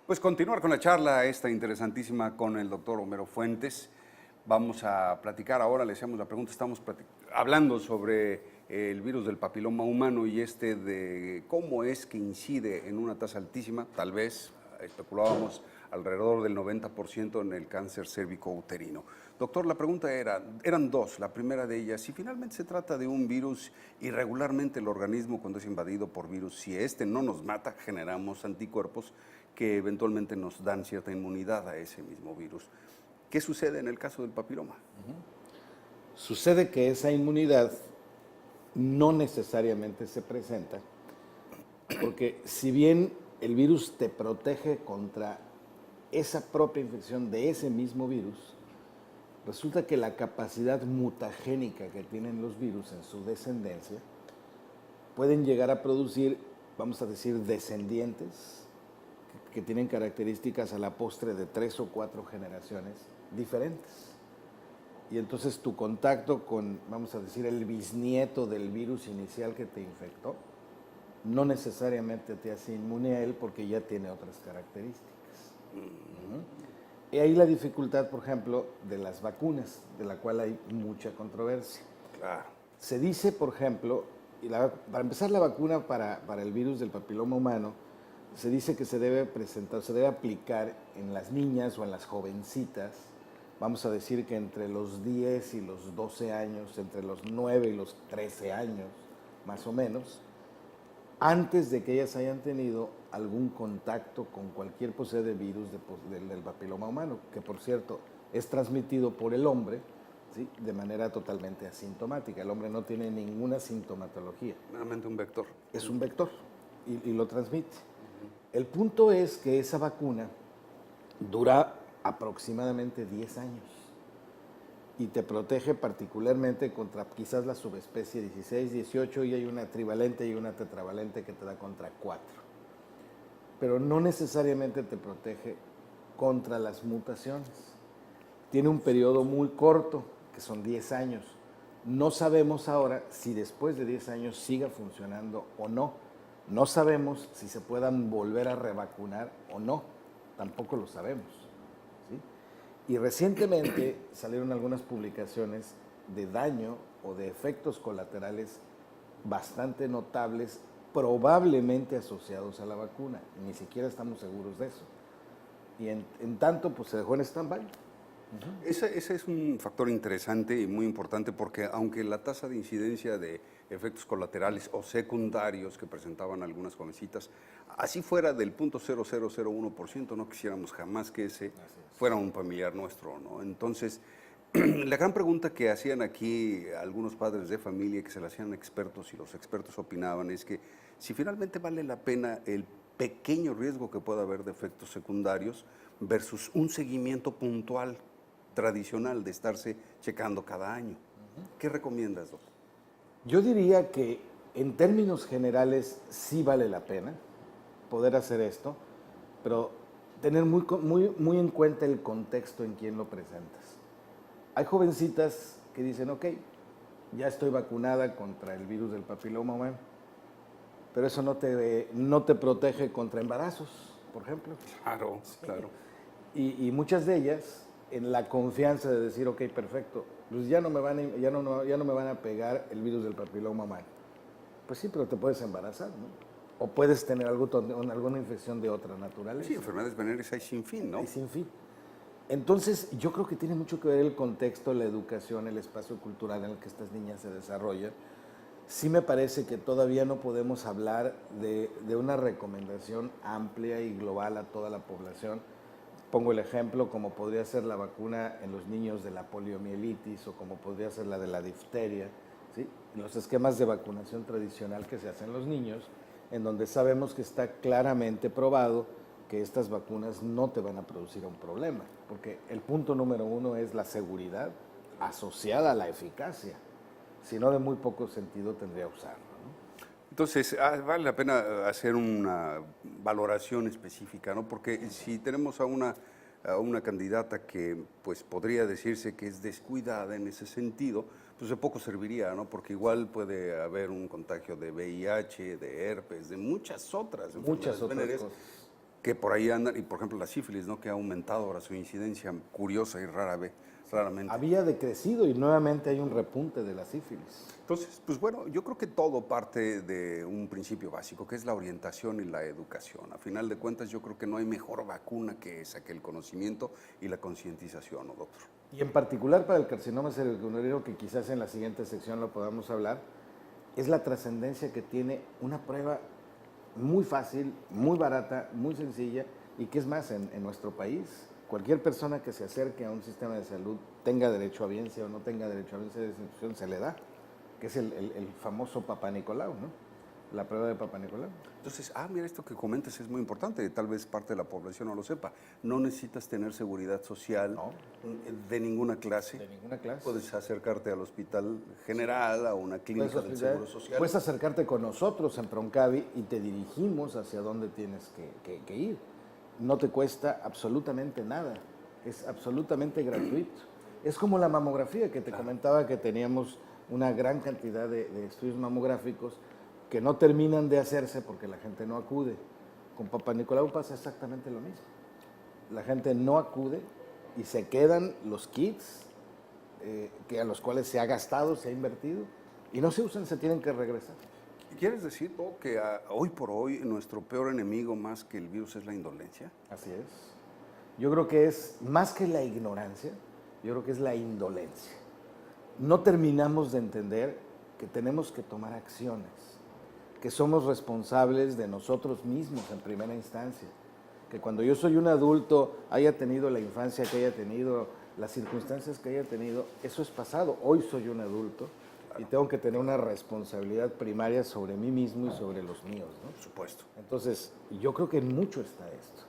Pues continuar con la charla esta interesantísima con el doctor Homero Fuentes. Vamos a platicar ahora, le hacemos la pregunta, estamos hablando sobre el virus del papiloma humano y de cómo es que incide en una tasa altísima, tal vez especulábamos alrededor del 90% en el cáncer cérvico-uterino. Doctor, la pregunta eran dos. La primera de ellas, si finalmente se trata de un virus y regularmente el organismo cuando es invadido por virus, si no nos mata, generamos anticuerpos que eventualmente nos dan cierta inmunidad a ese mismo virus. ¿Qué sucede en el caso del papiloma? Sucede que esa inmunidad no necesariamente se presenta, porque si bien el virus te protege contra esa propia infección de ese mismo virus, resulta que la capacidad mutagénica que tienen los virus en su descendencia pueden llegar a producir, vamos a decir, descendientes que tienen características a la postre de 3 o 4 generaciones diferentes. Y entonces tu contacto con, vamos a decir, el bisnieto del virus inicial que te infectó, no necesariamente te hace inmune a él porque ya tiene otras características. Y ahí la dificultad, por ejemplo, de las vacunas, de la cual hay mucha controversia. Claro. Se dice, por ejemplo, para empezar la vacuna para el virus del papiloma humano, se dice que se debe aplicar en las niñas o en las jovencitas, vamos a decir que entre los 10 y los 12 años, entre los 9 y los 13 años, más o menos, antes de que ellas hayan tenido algún contacto con cualquier posee de virus del papiloma humano, que por cierto es transmitido por el hombre, ¿sí?, de manera totalmente asintomática. El hombre no tiene ninguna sintomatología. Meramente un vector. Es un vector y lo transmite. El punto es que esa vacuna dura aproximadamente 10 años y te protege particularmente contra quizás la subespecie 16, 18 y hay una trivalente y una tetravalente que te da contra 4. Pero no necesariamente te protege contra las mutaciones. Tiene un periodo muy corto, que son 10 años. No sabemos ahora si después de 10 años siga funcionando o no. No sabemos si se puedan volver a revacunar o no. Tampoco lo sabemos, ¿sí? Y recientemente salieron algunas publicaciones de daño o de efectos colaterales bastante notables, probablemente asociados a la vacuna. Ni siquiera estamos seguros de eso. Y en tanto, pues se dejó en stand-by. Ese es un factor interesante y muy importante porque aunque la tasa de incidencia de efectos colaterales o secundarios que presentaban algunas jovencitas, así fuera del 0.0001%, no quisiéramos jamás que ese fuera un familiar nuestro, ¿no? Entonces, la gran pregunta que hacían aquí algunos padres de familia, que se la hacían expertos y los expertos opinaban, es que si finalmente vale la pena el pequeño riesgo que pueda haber de efectos secundarios versus un seguimiento puntual tradicional de estarse checando cada año. ¿Qué recomiendas, doctor? Yo diría que en términos generales sí vale la pena poder hacer esto, pero tener muy en cuenta el contexto en quien lo presentas. Hay jovencitas que dicen, ok, ya estoy vacunada contra el virus del papiloma humano, pero eso no te protege contra embarazos, por ejemplo. Claro, claro. Y muchas de ellas, en la confianza de decir, ok, perfecto, pues ya no me van a pegar el virus del papiloma humano. Pues sí, pero te puedes embarazar, ¿no? O puedes tener alguna infección de otra naturaleza. Sí, enfermedades venéreas hay sin fin, ¿no? Hay sin fin. Entonces, yo creo que tiene mucho que ver el contexto, la educación, el espacio cultural en el que estas niñas se desarrollan. Sí me parece que todavía no podemos hablar de una recomendación amplia y global a toda la población. Pongo el ejemplo como podría ser la vacuna en los niños de la poliomielitis o como podría ser la de la difteria, ¿sí? Los esquemas de vacunación tradicional que se hacen en los niños, en donde sabemos que está claramente probado que estas vacunas no te van a producir un problema, porque el punto número uno es la seguridad asociada a la eficacia. Si no, de muy poco sentido tendría usarlo, ¿no? Entonces, vale la pena hacer una valoración específica, ¿no? Porque si tenemos a una candidata que pues podría decirse que es descuidada en ese sentido, pues de poco serviría, ¿no? Porque igual puede haber un contagio de VIH, de herpes, de muchas otras enfermedades venéreas cosas. que por ahí andan, y por ejemplo la sífilis, ¿no? Que ha aumentado ahora su incidencia curiosa y raramente. Había decrecido y nuevamente hay un repunte de la sífilis. Entonces, pues bueno, yo creo que todo parte de un principio básico, que es la orientación y la educación. A final de cuentas, yo creo que no hay mejor vacuna que esa, que el conocimiento y la concientización, ¿no, doctor? Y en particular para el carcinoma cervicuterino, que quizás en la siguiente sección lo podamos hablar, es la trascendencia que tiene una prueba muy fácil, muy barata, muy sencilla, y que es más, en nuestro país, cualquier persona que se acerque a un sistema de salud, tenga derecho a biencia o no tenga derecho a biencia de institución, se le da, que es el famoso Papá Nicolau, ¿no? La prueba de Papá Nicolau. Entonces, mira, esto que comentas es muy importante, tal vez parte de la población no lo sepa. No necesitas tener seguridad social de ninguna clase. De ninguna clase. Puedes acercarte al hospital general, a una clínica del Seguro Social. Puedes acercarte con nosotros en Proncavi y te dirigimos hacia dónde tienes que ir. No te cuesta absolutamente nada, es absolutamente gratuito. Es como la mamografía que te comentaba, que teníamos una gran cantidad de estudios mamográficos que no terminan de hacerse porque la gente no acude. Con Papá Nicolau pasa exactamente lo mismo. La gente no acude y se quedan los kits a los cuales se ha gastado, se ha invertido, y no se usan, se tienen que regresar. ¿Quieres decir que hoy por hoy nuestro peor enemigo más que el virus es la indolencia? Así es. Yo creo que es más que la ignorancia, yo creo que es la indolencia. No terminamos de entender que tenemos que tomar acciones, que somos responsables de nosotros mismos en primera instancia, que cuando yo soy un adulto, haya tenido la infancia que haya tenido, las circunstancias que haya tenido, eso es pasado. Hoy soy un adulto y tengo que tener una responsabilidad primaria sobre mí mismo y sobre los míos, ¿no? Por supuesto. Entonces, yo creo que en mucho está esto.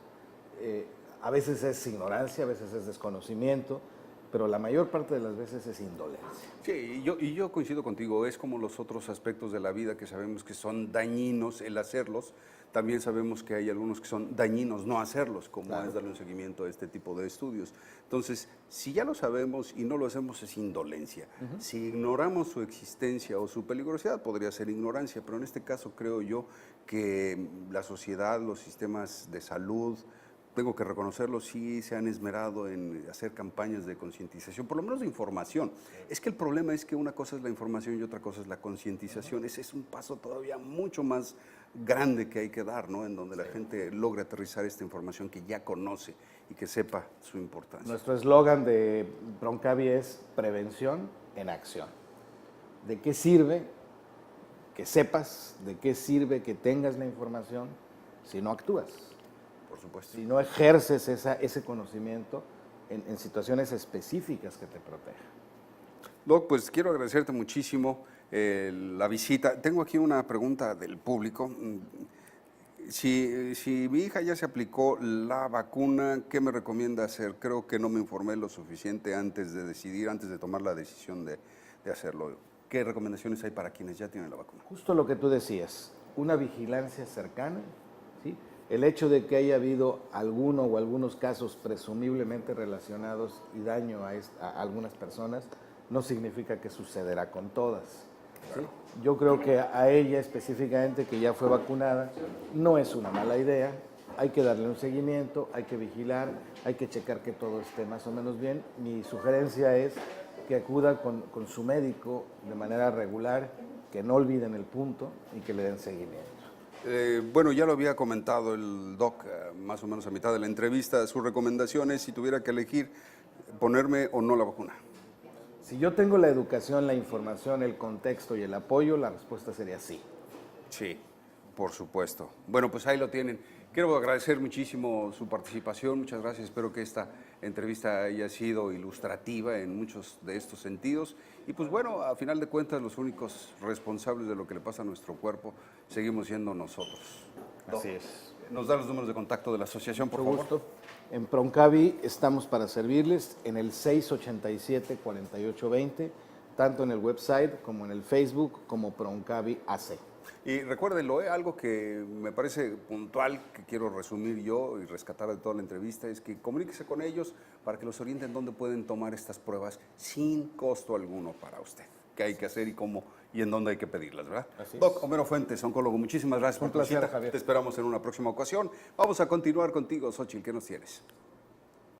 A veces es ignorancia, a veces es desconocimiento, pero la mayor parte de las veces es indolencia. Sí, y yo coincido contigo, es como los otros aspectos de la vida que sabemos que son dañinos el hacerlos, también sabemos que hay algunos que son dañinos no hacerlos, como es darle un seguimiento a este tipo de estudios. Entonces, si ya lo sabemos y no lo hacemos, es indolencia. Si ignoramos su existencia o su peligrosidad, podría ser ignorancia, pero en este caso creo yo que la sociedad, los sistemas de salud, tengo que reconocerlo, sí se han esmerado en hacer campañas de concientización, por lo menos de información. Es que el problema es que una cosa es la información y otra cosa es la concientización. Ese es un paso todavía mucho más grande que hay que dar, ¿no? En donde la gente logre aterrizar esta información que ya conoce y que sepa su importancia. Nuestro eslogan de Proncavi es prevención en acción. ¿De qué sirve que sepas? ¿De qué sirve que tengas la información si no actúas? Por supuesto. Si no ejerces ese conocimiento en situaciones específicas que te protejan. Doc, pues quiero agradecerte muchísimo la visita. Tengo aquí una pregunta del público. Si mi hija ya se aplicó la vacuna, ¿qué me recomienda hacer? Creo que no me informé lo suficiente antes de decidir, antes de tomar la decisión de hacerlo. ¿Qué recomendaciones hay para quienes ya tienen la vacuna? Justo lo que tú decías, una vigilancia cercana, ¿sí? El hecho de que haya habido alguno o algunos casos presumiblemente relacionados y daño a algunas personas no significa que sucederá con todas. ¿Sí? Yo creo que a ella específicamente, que ya fue vacunada, no es una mala idea. Hay que darle un seguimiento, hay que vigilar, hay que checar que todo esté más o menos bien. Mi sugerencia es que acuda con su médico de manera regular, que no olviden el punto y que le den seguimiento. Bueno, ya lo había comentado el doc más o menos a mitad de la entrevista. Sus recomendaciones, si tuviera que elegir, ponerme o no la vacuna. Si yo tengo la educación, la información, el contexto y el apoyo, la respuesta sería sí. Sí, por supuesto. Bueno, pues ahí lo tienen. Quiero agradecer muchísimo su participación. Muchas gracias. Espero que esta entrevista haya sido ilustrativa en muchos de estos sentidos. Y pues bueno, a final de cuentas, los únicos responsables de lo que le pasa a nuestro cuerpo seguimos siendo nosotros. Así es. ¿Nos da los números de contacto de la asociación, por Mucho favor? gusto. En Proncavi estamos para servirles en el 687-4820, tanto en el website como en el Facebook como Proncavi AC. Y recuérdenlo, algo que me parece puntual, que quiero resumir yo y rescatar de toda la entrevista, es que comuníquese con ellos para que los orienten dónde pueden tomar estas pruebas sin costo alguno para usted. qué hay que hacer y cómo y en dónde hay que pedirlas, ¿verdad? Así es. Doc Homero Fuentes, oncólogo, muchísimas gracias Un por tu placer, visita. Javier. Te esperamos en una próxima ocasión. Vamos a continuar contigo, Xóchitl, ¿qué nos tienes?